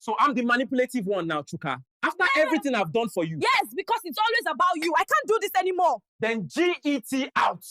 So I'm the manipulative one now, Chuka. After everything I've done for you. Yes, because it's always about you. I can't do this anymore. Then GET out.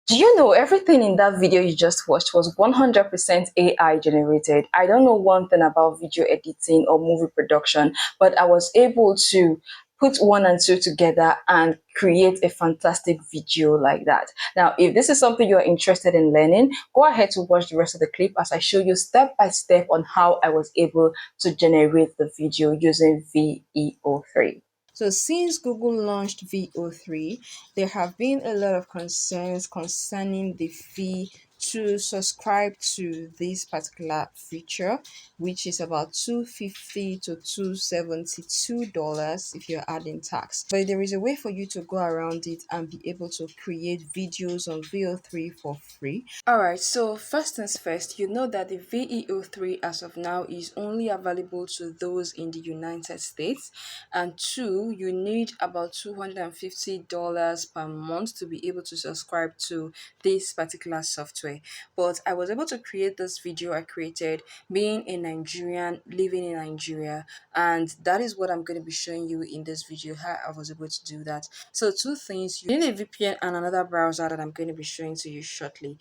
Do you know everything in that video you just watched was 100% AI generated? I don't know one thing about video editing or movie production, but I was able to put one and two together and create a fantastic video like that. Now, if this is something you're interested in learning, go ahead to watch the rest of the clip as I show you step by step on how I was able to generate the video using VEO3. So since Google launched VEO3, there have been a lot of concerns concerning the fee to subscribe to this particular feature, which is about $250 to $272 if you're adding tax. But there is a way for you to go around it and be able to create videos on VEO3 for free. Alright, so first things first, you know that the VEO3 as of now is only available to those in the United States, and two, you need about $250 per month to be able to subscribe to this particular software. But I was able to create this video I created being a Nigerian living in Nigeria, and that is what I'm going to be showing you in this video, how I was able to do that. So two things: you need a VPN and another browser that I'm going to be showing to you shortly.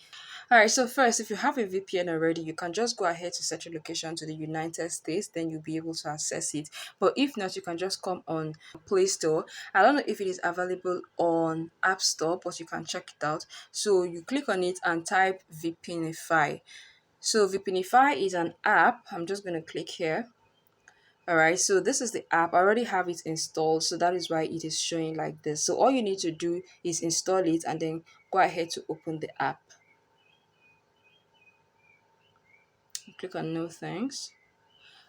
Alright, so first, if you have a VPN already, you can just go ahead to set your location to the United States, then you'll be able to access it. But if not, you can just come on Play Store. I don't know if it is available on App Store, but you can check it out. So you click on it and type VPNify. So VPNify is an app. I'm just going to click here. Alright, so this is the app. I already have it installed, so that is why it is showing like this. So all you need to do is install it and then go ahead to open the app. Click on no thanks.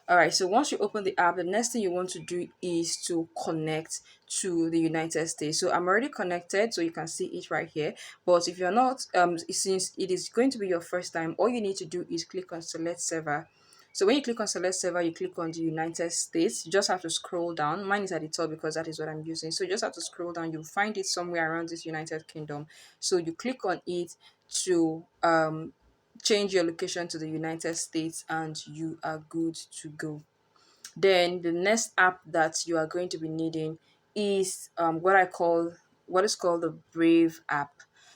Alright, so once you open the app, the next thing you want to do is to connect to the United States. So I'm already connected, so you can see it right here. But if you're not, since it is going to be your first time, all you need to do is click on select server. So when you click on select server, you click on the United States. You just have to scroll down. Mine is at the top because that is what I'm using. So you just have to scroll down. You'll find it somewhere around this United Kingdom. So you click on it to change your location to the United States and you are good to go. Then the next app that you are going to be needing is what is called the Brave app.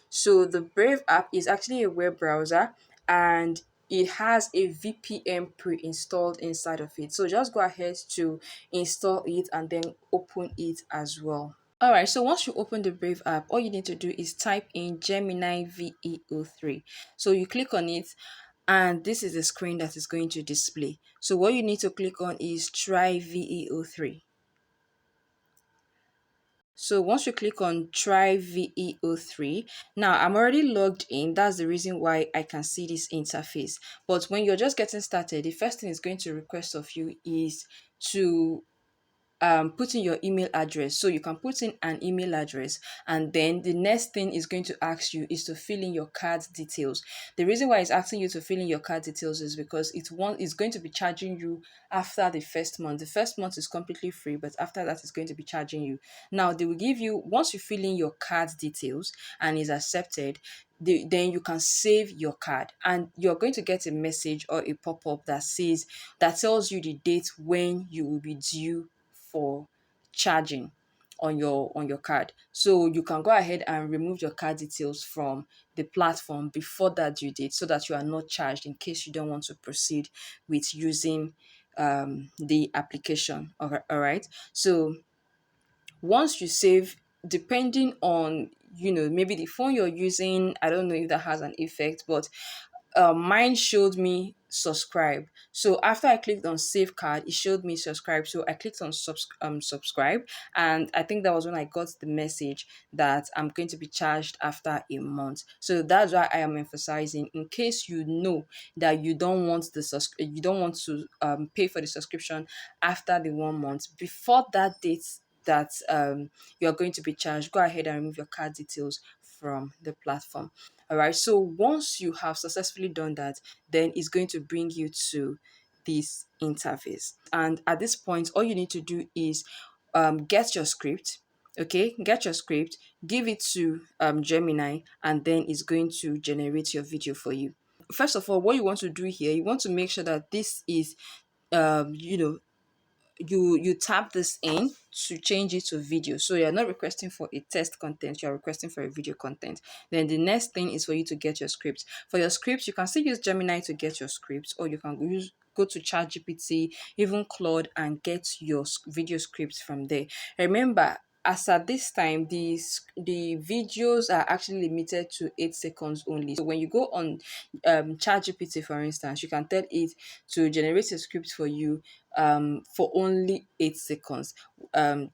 So the Brave app is actually a web browser and it has a VPN pre-installed inside of it. So just go ahead to install it and then open it as well. Alright, so once you open the Brave app, all you need to do is type in Gemini VEO3. So you click on it and this is the screen that is going to display. So what you need to click on is try VEO3. So once you click on try VEO3, now I'm already logged in. That's the reason why I can see this interface. But when you're just getting started, the first thing it's going to request of you is to put in your email address. So you can put in an email address, and then the next thing is going to ask you is to fill in your card details. The reason why it's asking you to fill in your card details is because it's going to be charging you after the first month. The first month is completely free, but after that it's going to be charging you. Now they will give you, once you fill in your card details and is accepted, then you can save your card and you're going to get a message or a pop-up that tells you the date when you will be due for charging on your card. So you can go ahead and remove your card details from the platform before that due date so that you are not charged in case you don't want to proceed with using the application. All right. So once you save, depending on maybe the phone you're using, I don't know if that has an effect, but mine showed me subscribe. So after I clicked on save card, it showed me subscribe. So I clicked on subscribe, and I think that was when I got the message that I'm going to be charged after a month. So that's why I am emphasizing, in case you know that you don't want to pay for the subscription after the 1 month, before that date that you're going to be charged, go ahead and remove your card details from the platform. All right, so once you have successfully done that, then it's going to bring you to this interface. And at this point, all you need to do is get your script. Okay, get your script, give it to Gemini, and then it's going to generate your video for you. First of all, what you want to do here, you want to make sure that this is you tap this in to change it to video. So you're not requesting for a text content, you're requesting for a video content. Then the next thing is for you to get your script. For your scripts, you can still use Gemini to get your scripts, or you can go to ChatGPT, even Claude, and get your video scripts from there. Remember, as at this time, the videos are actually limited to 8 seconds only. So when you go on ChatGPT, for instance, you can tell it to generate a script for you for only 8 seconds.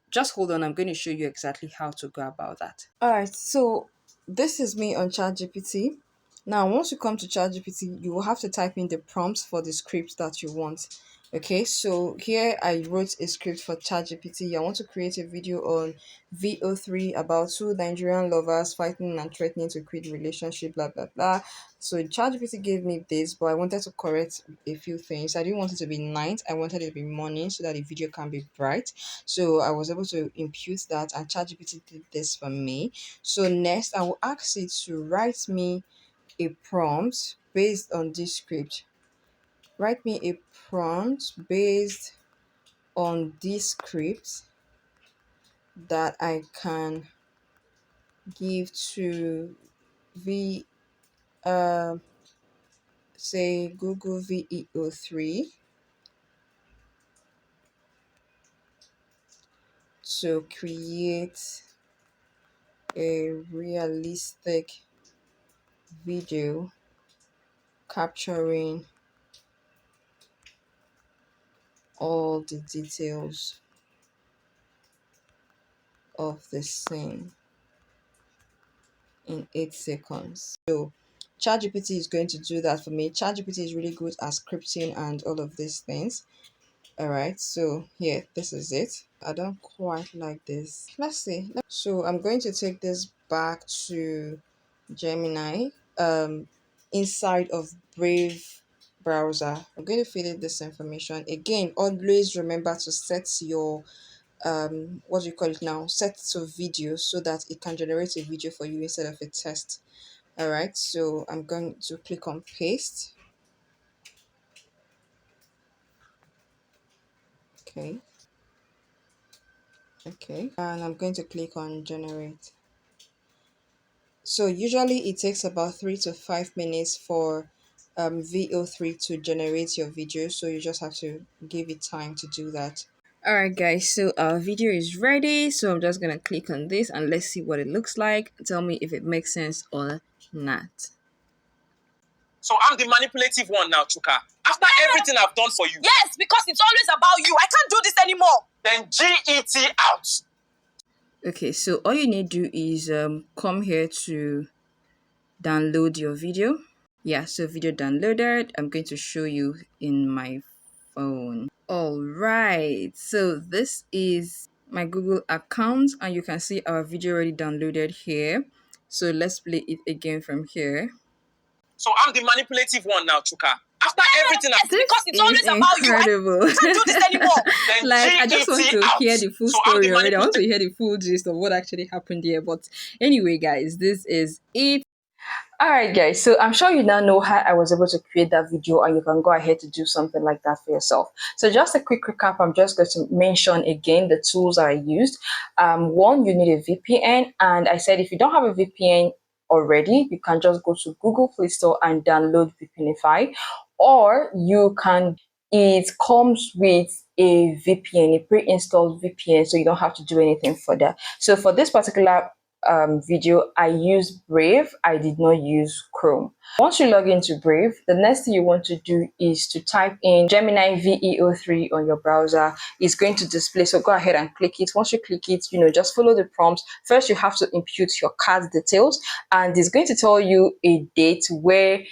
Just hold on, I'm going to show you exactly how to go about that. All right, so this is me on ChatGPT. Now, once you come to ChatGPT, you will have to type in the prompts for the script that you want. Okay, so here I wrote a script for ChatGPT. I want to create a video on VO3 about two Nigerian lovers fighting and threatening to quit relationship, blah blah blah. So ChatGPT gave me this, but I wanted to correct a few things. I didn't want it to be night, I wanted it to be morning so that the video can be bright. So I was able to impute that, and ChatGPT did this for me. So next, I will ask it to write me a prompt based on this script. Write me a prompt based on this script that I can give to the say Google VEO 3 to create a realistic video capturing all the details of the scene in 8 seconds. So ChatGPT is going to do that for me. ChatGPT is really good at scripting and all of these things. All right, so here, this is it. I don't quite like this. Let's see. So I'm going to take this back to Gemini inside of Brave browser. I'm going to fill in this information again. Always remember to set your what do you call it now, set to video, so that it can generate a video for you instead of a text. All right, so I'm going to click on paste. Okay, and I'm going to click on generate. So usually it takes about 3 to 5 minutes for VO3 to generate your video, so you just have to give it time to do that. Alright guys, so our video is ready, so I'm just gonna click on this and let's see what it looks like. Tell me if it makes sense or not. So I'm the manipulative one now, Chuka. After everything I've done for you. Yes, because it's always about you. I can't do this anymore. Then GET out. Okay, so all you need to do is come here to download your video. Yeah, so video downloaded. I'm going to show you in my phone. All right, so this is my Google account and you can see our video already downloaded here. So let's play it again from here. So I'm the manipulative one now, Chuka. After everything I've done, because it's always about you. I can't do this anymore. Like, I just want to hear the full story already. I want to hear the full gist of what actually happened here. But anyway, guys, this is it. All right, guys, so I'm sure you now know how I was able to create that video, and you can go ahead to do something like that for yourself. So just a quick recap, I'm just going to mention again the tools I used. One, you need a VPN, and I said if you don't have a VPN already, you can just go to Google Play Store and download VPNify, or you can, it comes with a VPN, a pre-installed VPN, so you don't have to do anything further. So for this particular video, I used Brave. I did not use Chrome. Once you log into Brave, the next thing you want to do is to type in Gemini VEO 3 on your browser. It's going to display, so go ahead and click it. Once you click it, just follow the prompts. First, you have to impute your card details, and it's going to tell you a date where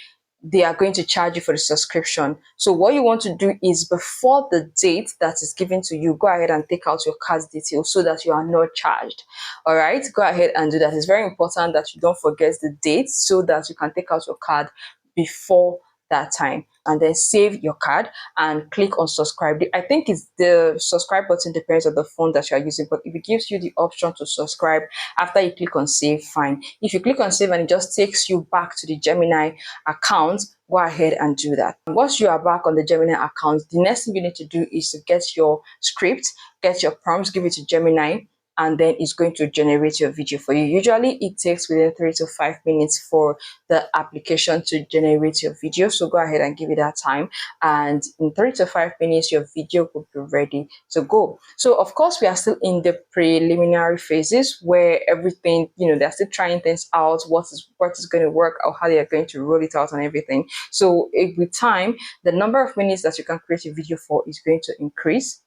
they are going to charge you for the subscription. So what you want to do is, before the date that is given to you, go ahead and take out your card details so that you are not charged. All right, go ahead and do that. It's very important that you don't forget the date so that you can take out your card before that time. And then save your card and click on subscribe. I think it's the subscribe button depends on the phone that you are using, but if it gives you the option to subscribe after you click on save, fine. If you click on save and it just takes you back to the Gemini account, go ahead and do that. Once you are back on the Gemini account, the next thing you need to do is to get your script, get your prompts, give it to Gemini, and then it's going to generate your video for you. Usually it takes within 3 to 5 minutes for the application to generate your video, so go ahead and give it that time, and in 3 to 5 minutes your video will be ready to go. So of course we are still in the preliminary phases where everything, they're still trying things out, what is going to work or how they are going to roll it out and everything. So with time, the number of minutes that you can create a video for is going to increase.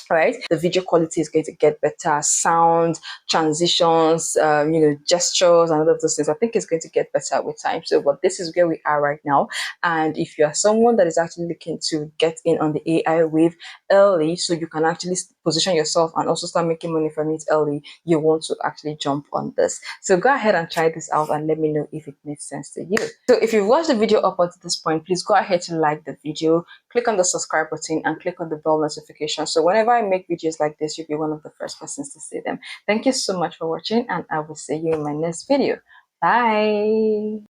Right, the video quality is going to get better, sound, transitions, gestures, and all of those things. I think it's going to get better with time. So, but this is where we are right now. And if you are someone that is actually looking to get in on the AI wave early, so you can actually position yourself and also start making money from it early, you want to actually jump on this. So go ahead and try this out and let me know if it makes sense to you. So if you've watched the video up until this point, please go ahead to like the video, click on the subscribe button, and click on the bell notification. So whenever I make videos like this, you'll be one of the first persons to see them. Thank you so much for watching, and I will see you in my next video. Bye.